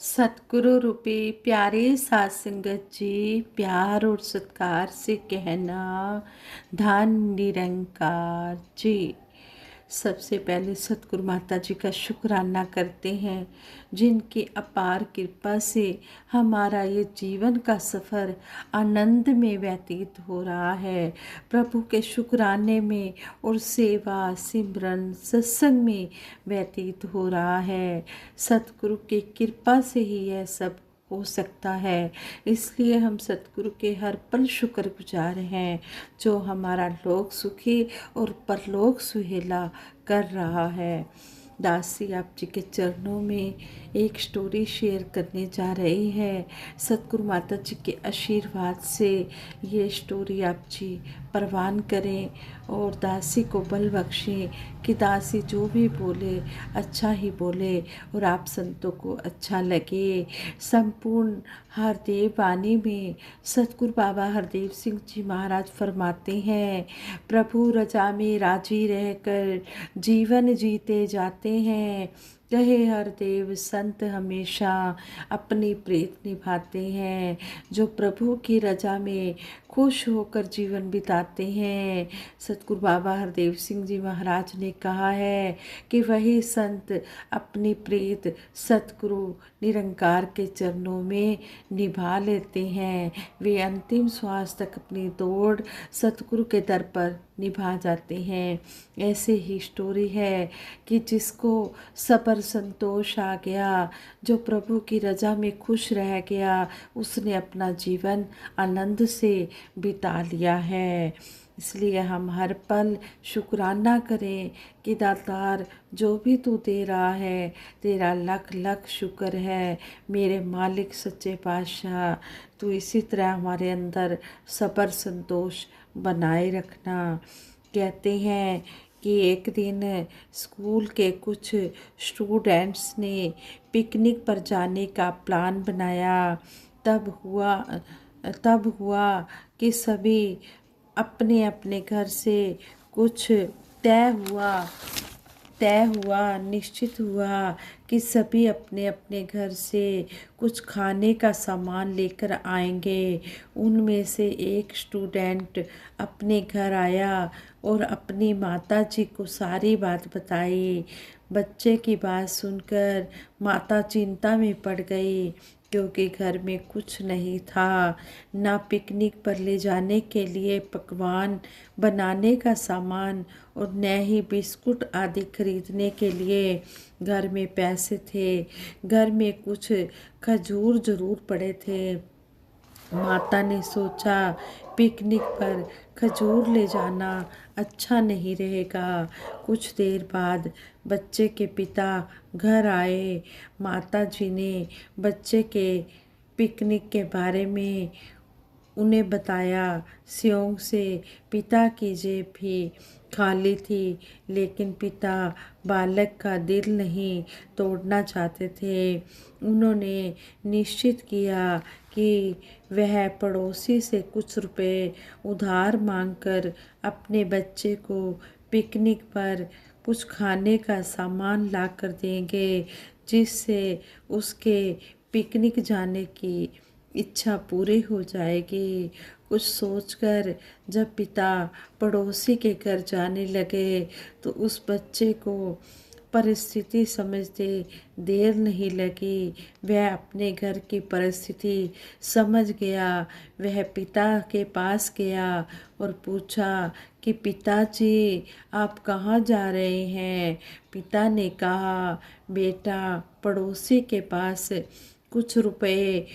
सतगुरु रूपी प्यारे साध संगत जी, प्यार और सत्कार से कहना धन निरंकार जी। सबसे पहले सतगुरु माता जी का शुक्राना करते हैं, जिनकी अपार कृपा से हमारा ये जीवन का सफ़र आनंद में व्यतीत हो रहा है। प्रभु के शुक्राने में और सेवा सिमरन सत्संग में व्यतीत हो रहा है। सतगुरु की कृपा से ही यह सब हो सकता है। इसलिए हम सतगुरु के हर पल शुक्रगुजार हैं, जो हमारा लोक सुखी और परलोक सुहेला कर रहा है। दासी आप जी के चरणों में एक स्टोरी शेयर करने जा रही है। सतगुरु माता जी के आशीर्वाद से ये स्टोरी आप जी परवान करें और दासी को बल बख्शें कि दासी जो भी बोले अच्छा ही बोले और आप संतों को अच्छा लगे। संपूर्ण हरदेव वाणी में सतगुरु बाबा हरदेव सिंह जी महाराज फरमाते हैं, प्रभु रजा में राजी रहकर जीवन जीते जाते हैं। कहे हरदेव संत हमेशा अपनी प्रीत निभाते हैं। जो प्रभु की रजा में खुश होकर जीवन बिताते हैं, सतगुरु बाबा हरदेव सिंह जी महाराज ने कहा है कि वही संत अपनी प्रीत सतगुरु निरंकार के चरणों में निभा लेते हैं। वे अंतिम श्वास तक अपनी दौड़ सतगुरु के दर पर निभा जाते हैं। ऐसे ही स्टोरी है कि जिसको सबर संतोष आ गया, जो प्रभु की रजा में खुश रह गया, उसने अपना जीवन आनंद से बिता लिया है। इसलिए हम हर पल शुक्राना करें कि दातार जो भी तू दे रहा है, तेरा लख लख शुक्र है। मेरे मालिक सच्चे पातशाह, तू इसी तरह हमारे अंदर सबर संतोष बनाए रखना। कहते हैं कि एक दिन स्कूल के कुछ स्टूडेंट्स ने पिकनिक पर जाने का प्लान बनाया। तब हुआ कि सभी अपने अपने घर से कुछ निश्चित हुआ कि सभी अपने अपने घर से कुछ खाने का सामान लेकर आएंगे। उनमें से एक स्टूडेंट अपने घर आया और अपनी माता जी को सारी बात बताई। बच्चे की बात सुनकर माता चिंता में पड़ गई, क्योंकि घर में कुछ नहीं था, ना पिकनिक पर ले जाने के लिए पकवान बनाने का सामान और न ही बिस्कुट आदि खरीदने के लिए घर में पैसे थे। घर में कुछ खजूर जरूर पड़े थे। माता ने सोचा पिकनिक पर खजूर ले जाना अच्छा नहीं रहेगा। कुछ देर बाद बच्चे के पिता घर आए। माता जी ने बच्चे के पिकनिक के बारे में उन्हें बताया। स्यों से पिता की जेब भी खाली थी, लेकिन पिता बालक का दिल नहीं तोड़ना चाहते थे। उन्होंने निश्चित किया कि वह पड़ोसी से कुछ रुपए उधार मांगकर अपने बच्चे को पिकनिक पर कुछ खाने का सामान ला कर देंगे, जिससे उसके पिकनिक जाने की इच्छा पूरी हो जाएगी। कुछ सोचकर जब पिता पड़ोसी के घर जाने लगे, तो उस बच्चे को परिस्थिति समझते देर नहीं लगी। वह अपने घर की परिस्थिति समझ गया। वह पिता के पास गया और पूछा कि पिताजी, आप कहाँ जा रहे हैं। पिता ने कहा, बेटा पड़ोसी के पास कुछ रुपए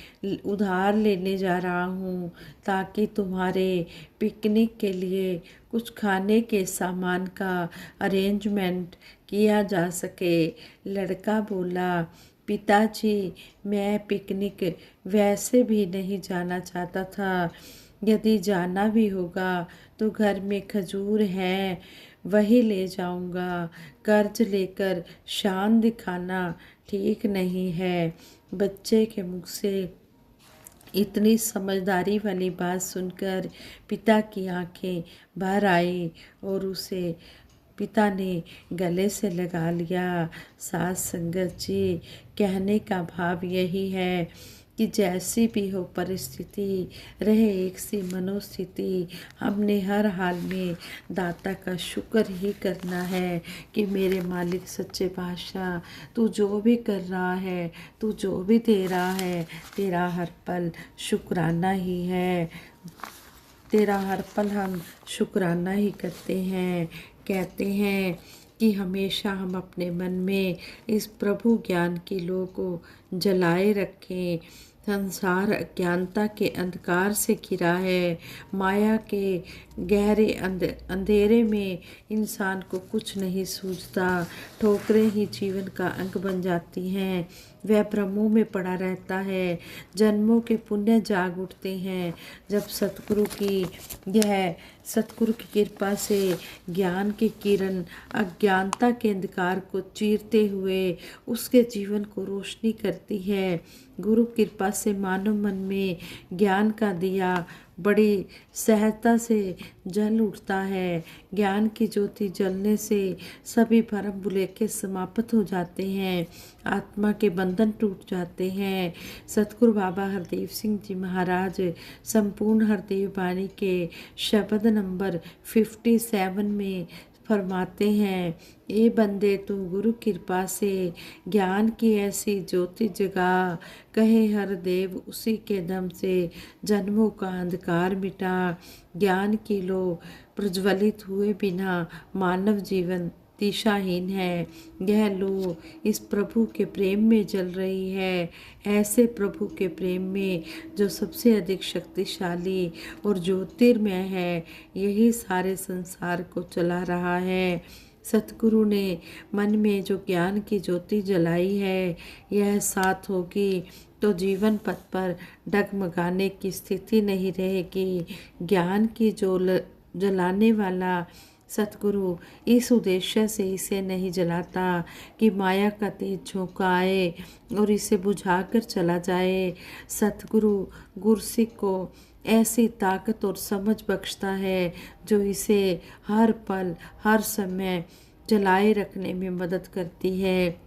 उधार लेने जा रहा हूँ, ताकि तुम्हारे पिकनिक के लिए कुछ खाने के सामान का अरेंजमेंट किया जा सके। लड़का बोला, पिताजी, मैं पिकनिक वैसे भी नहीं जाना चाहता था। यदि जाना भी होगा तो घर में खजूर हैं, वही ले जाऊंगा। कर्ज लेकर शान दिखाना ठीक नहीं है। बच्चे के मुख से इतनी समझदारी वाली बात सुनकर पिता की आंखें भर आई और उसे पिता ने गले से लगा लिया। साथ संगत जी, कहने का भाव यही है कि जैसी भी हो परिस्थिति, रहे एक सी मनोस्थिति, हमने हर हाल में दाता का शुक्र ही करना है कि मेरे मालिक सच्चे पातशाह, तू जो भी कर रहा है, तू जो भी दे रहा है, तेरा हर पल शुक्राना ही है। तेरा हर पल हम शुक्राना ही करते हैं। कहते हैं कि हमेशा हम अपने मन में इस प्रभु ज्ञान की लौ को जलाए रखें। संसार अज्ञानता के अंधकार से घिरा है। माया के गहरे अंधेरे में इंसान को कुछ नहीं सूझता। ठोकरें ही जीवन का अंग बन जाती हैं। वह भ्रमों में पड़ा रहता है। जन्मों के पुण्य जाग उठते हैं जब सतगुरु की कृपा से ज्ञान की किरण अज्ञानता के अंधकार को चीरते हुए उसके जीवन को रोशनी करती है। गुरु कृपा से मानव मन में ज्ञान का दिया बड़ी सहजता से जल उठता है। ज्ञान की ज्योति जलने से सभी भरम भुलेखे समाप्त हो जाते हैं। आत्मा के बंधन टूट जाते हैं। सतगुरु बाबा हरदेव सिंह जी महाराज संपूर्ण हरदेव वाणी के शब्द नंबर 57 में फरमाते हैं, ए बंदे तू गुरु कृपा से ज्ञान की ऐसी ज्योति जगा, कहे हर देव उसी के दम से जन्मों का अंधकार मिटा। ज्ञान की लो प्रज्वलित हुए बिना मानव जीवन दिशाहीन है। यह लो इस प्रभु के प्रेम में जल रही है, ऐसे प्रभु के प्रेम में जो सबसे अधिक शक्तिशाली और ज्योतिर्मय है, यही सारे संसार को चला रहा है। सतगुरु ने मन में जो ज्ञान की ज्योति जलाई है, यह साथ होगी तो जीवन पथ पर डगमगाने की स्थिति नहीं रहेगी। ज्ञान की जलाने वाला सतगुरु इस उद्देश्य से इसे नहीं जलाता कि माया का तेज झोंका आए और इसे बुझाकर चला जाए। सतगुरु गुरसिक को ऐसी ताकत और समझ बख्शता है जो इसे हर पल हर समय जलाए रखने में मदद करती है।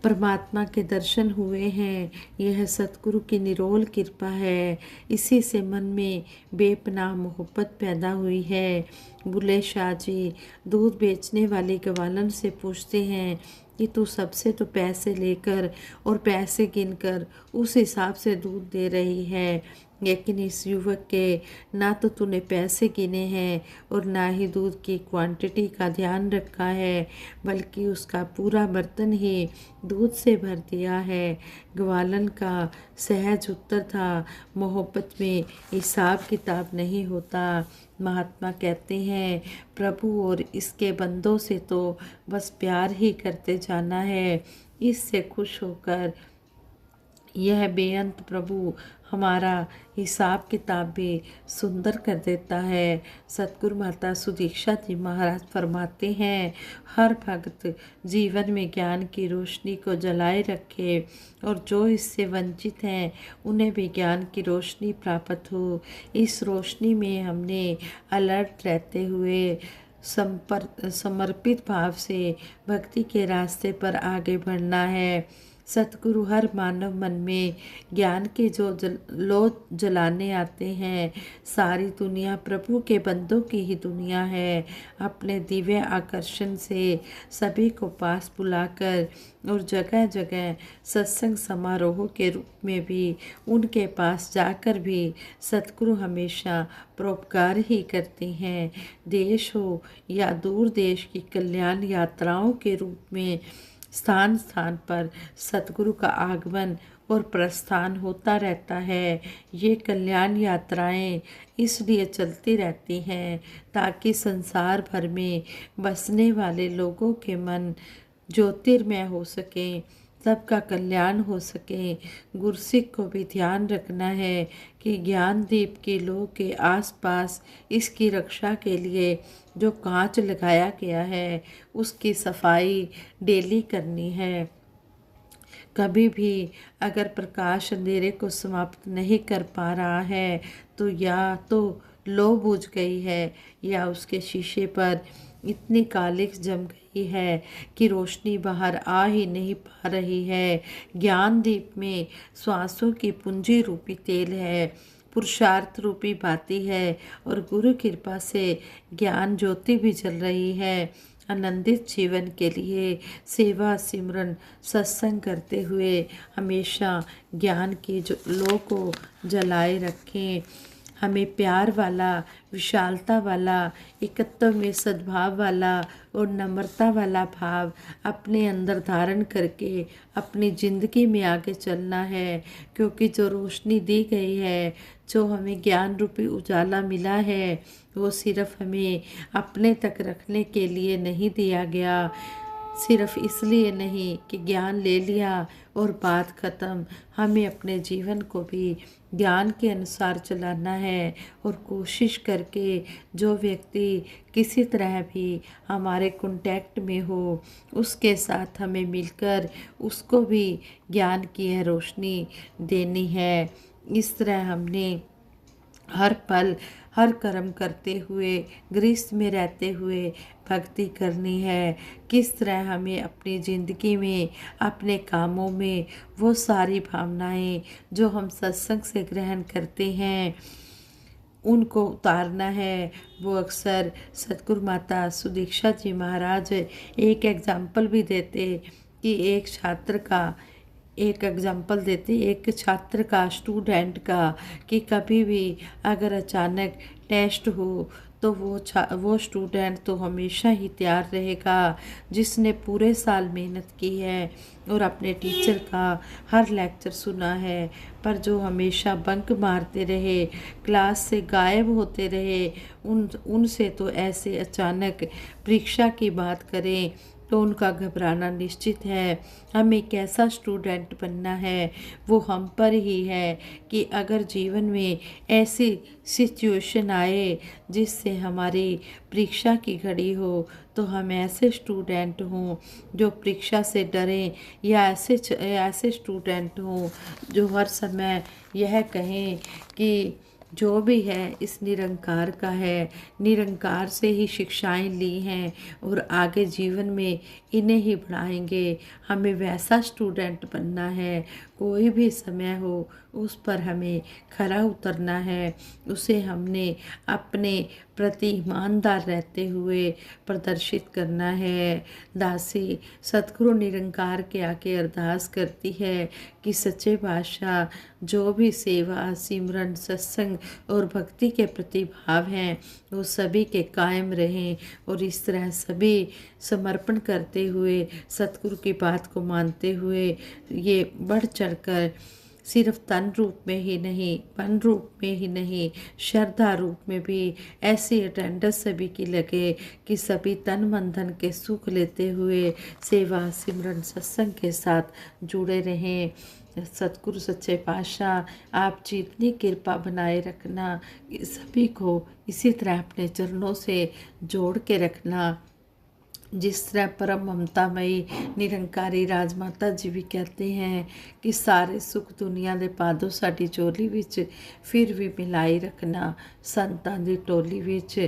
परमात्मा के दर्शन हुए हैं, यह सतगुरु की निरोल कृपा है। इसी से मन में बेपनाह मोहब्बत पैदा हुई है। बुले शाह जी दूध बेचने वाली ग्वालन से पूछते हैं कि तू सबसे तो पैसे लेकर और पैसे गिनकर उस हिसाब से दूध दे रही है, लेकिन इस युवक के ना तो तूने पैसे गिने हैं और ना ही दूध की क्वांटिटी का ध्यान रखा है, बल्कि उसका पूरा बर्तन ही दूध से भर दिया है। ग्वालन का सहज उत्तर था, मोहब्बत में हिसाब किताब नहीं होता। महात्मा कहते हैं, प्रभु और इसके बंदों से तो बस प्यार ही करते जाना है। इससे खुश होकर यह बेअंत प्रभु हमारा हिसाब किताब भी सुंदर कर देता है। सतगुरु माता सुदीक्षा जी महाराज फरमाते हैं, हर भक्त जीवन में ज्ञान की रोशनी को जलाए रखे और जो इससे वंचित हैं उन्हें भी ज्ञान की रोशनी प्राप्त हो। इस रोशनी में हमने अलर्ट रहते हुए समर्पित भाव से भक्ति के रास्ते पर आगे बढ़ना है। सतगुरु हर मानव मन में ज्ञान के जो लो जलाने आते हैं। सारी दुनिया प्रभु के बंदों की ही दुनिया है। अपने दिव्य आकर्षण से सभी को पास बुलाकर और जगह जगह सत्संग समारोह के रूप में भी उनके पास जाकर भी सतगुरु हमेशा परोपकार ही करते हैं। देश हो या दूर देश की कल्याण यात्राओं के रूप में स्थान स्थान पर सतगुरु का आगमन और प्रस्थान होता रहता है। ये कल्याण यात्राएं इसलिए चलती रहती हैं ताकि संसार भर में बसने वाले लोगों के मन ज्योतिर्मय हो सके, सबका कल्याण हो सके। गुरसिक को भी ध्यान रखना है कि ज्ञान दीप की लो के आसपास इसकी रक्षा के लिए जो कांच लगाया गया है उसकी सफाई डेली करनी है। कभी भी अगर प्रकाश अंधेरे को समाप्त नहीं कर पा रहा है तो या तो लो बुझ गई है या उसके शीशे पर इतनी कालिख जम गई है कि रोशनी बाहर आ ही नहीं पा रही है। ज्ञान दीप में श्वासों की पूंजी रूपी तेल है, पुरुषार्थ रूपी बाती है और गुरु कृपा से ज्ञान ज्योति भी जल रही है। आनंदित जीवन के लिए सेवा सिमरन सत्संग करते हुए हमेशा ज्ञान की जो लो को जलाए रखें। हमें प्यार वाला, विशालता वाला, एकत्व में सद्भाव वाला और नम्रता वाला भाव अपने अंदर धारण करके अपनी ज़िंदगी में आगे चलना है। क्योंकि जो रोशनी दी गई है, जो हमें ज्ञान रूपी उजाला मिला है, वो सिर्फ हमें अपने तक रखने के लिए नहीं दिया गया। सिर्फ इसलिए नहीं कि ज्ञान ले लिया और बात ख़त्म। हमें अपने जीवन को भी ज्ञान के अनुसार चलाना है और कोशिश करके जो व्यक्ति किसी तरह भी हमारे कांटेक्ट में हो, उसके साथ हमें मिलकर उसको भी ज्ञान की यह रोशनी देनी है। इस तरह हमने हर पल हर कर्म करते हुए, गृहस्थ में रहते हुए भक्ति करनी है। किस तरह हमें अपनी ज़िंदगी में, अपने कामों में वो सारी भावनाएं जो हम सत्संग से ग्रहण करते हैं उनको उतारना है। वो अक्सर सतगुरु माता सुदीक्षा जी महाराज एक एग्जाम्पल भी देते कि एक छात्र का स्टूडेंट का कि कभी भी अगर अचानक टेस्ट हो तो वो स्टूडेंट तो हमेशा ही तैयार रहेगा जिसने पूरे साल मेहनत की है और अपने टीचर का हर लेक्चर सुना है, पर जो हमेशा बंक मारते रहे, क्लास से गायब होते रहे, उनसे तो ऐसे अचानक परीक्षा की बात करें तो उनका घबराना निश्चित है। हमें कैसा स्टूडेंट बनना है वो हम पर ही है कि अगर जीवन में ऐसी सिचुएशन आए जिससे हमारी परीक्षा की घड़ी हो तो हम ऐसे स्टूडेंट हों जो परीक्षा से डरें, या ऐसे स्टूडेंट हों जो हर समय यह कहें कि जो भी है इस निरंकार का है, निरंकार से ही शिक्षाएं ली हैं और आगे जीवन में इन्हें ही बढ़ाएंगे। हमें वैसा स्टूडेंट बनना है। कोई भी समय हो उस पर हमें खरा उतरना है। उसे हमने अपने प्रति ईमानदार रहते हुए प्रदर्शित करना है। दासी सतगुरु निरंकार के आके अरदास करती है कि सच्चे बादशाह जो भी सेवा सिमरन सत्संग और भक्ति के प्रति भाव हैं वो सभी के कायम रहें और इस तरह सभी समर्पण करते हुए सतगुरु की बात को मानते हुए ये बढ़ चढ़कर सिर्फ तन रूप में ही नहीं, मन रूप में ही नहीं, श्रद्धा रूप में भी ऐसी अटेंडेंस सभी की लगे कि सभी तन मन धन के सुख लेते हुए सेवा सिमरन सत्संग के साथ जुड़े रहें। सतगुरु सच्चे पातशाह आप जी इतनी कृपा बनाए रखना कि सभी को इसी तरह अपने चरणों से जोड़ के रखना। जिस तरह परम ममतामयी निरंकारी राजमाता जी भी कहते हैं कि सारे सुख दुनिया दे पादों साडी चोली विच फिर भी मिलाई रखना संतां दी टोली विच।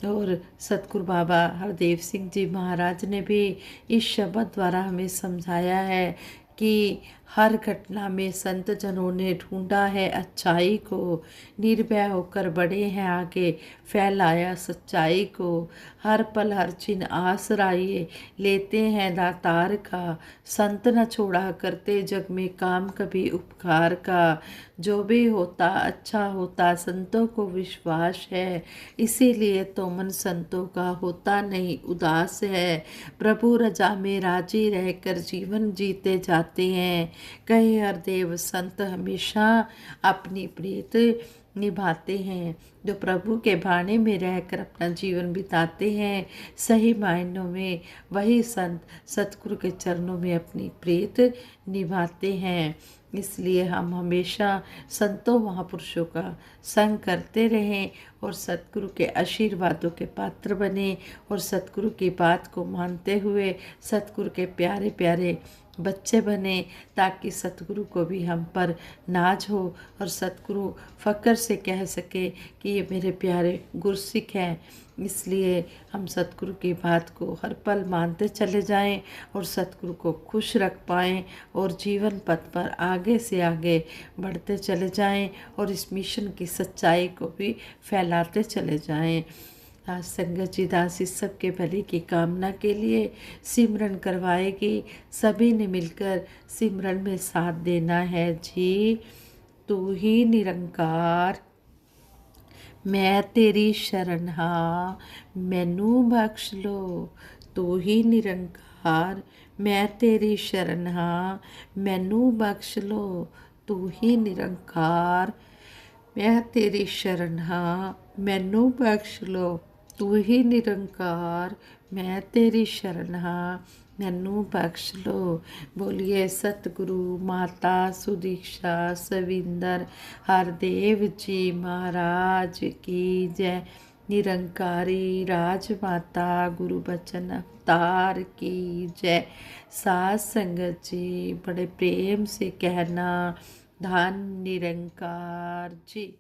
और सतगुरु बाबा हरदेव सिंह जी महाराज ने भी इस शब्द द्वारा हमें समझाया है कि हर घटना में संत जनों ने ढूंढा है अच्छाई को, निर्भय होकर बढ़े हैं आगे, फैलाया सच्चाई को। हर पल हर चिन्ह आसराए लेते हैं दातार का, संत न छोड़ा करते जग में काम कभी उपकार का। जो भी होता अच्छा होता संतों को विश्वास है, इसीलिए तो मन संतों का होता नहीं उदास है। प्रभु रजा में राजी रहकर जीवन जीते जाते हैं। कई हरदेव संत हमेशा अपनी प्रीत निभाते हैं। जो प्रभु के भाने में रहकर अपना जीवन बिताते हैं, सही मायनों में वही संत सतगुरु के चरणों में अपनी प्रीत निभाते हैं। इसलिए हम हमेशा संतों महापुरुषों का संग करते रहें और सतगुरु के आशीर्वादों के पात्र बने और सतगुरु की बात को मानते हुए सतगुरु के प्यारे प्यारे बच्चे बने, ताकि सतगुरु को भी हम पर नाज हो और सतगुरु फ़क्र से कह सके कि ये मेरे प्यारे गुरसिख हैं। इसलिए हम सतगुरु की बात को हर पल मानते चले जाएं और सतगुरु को खुश रख पाएं और जीवन पथ पर आगे से आगे बढ़ते चले जाएं और इस मिशन की सच्चाई को भी फैलाते चले जाएं। आज संगत जी दास इस सबके भले की कामना के लिए सिमरन करवाएगी। सभी ने मिलकर सिमरन में साथ देना है जी। तू ही निरंकार मैं तेरी शरण हाँ, मैनू बख्श लो। तू ही निरंकार मैं तेरी शरण हाँ, मैनू बख्श लो। तू ही निरंकार मैं तेरी शरण हाँ, मैनू बख्श लो। तू ही निरंकार मैं तेरी शरण हाँ, मैनू बख्श लो। बोलिए सतगुरु माता सुदीक्षा सविंदर हरदेव जी महाराज की जय। निरंकारी राजमाता गुरु बचन अवतार की जय। साथ संगत जी बड़े प्रेम से कहना धन निरंकार जी।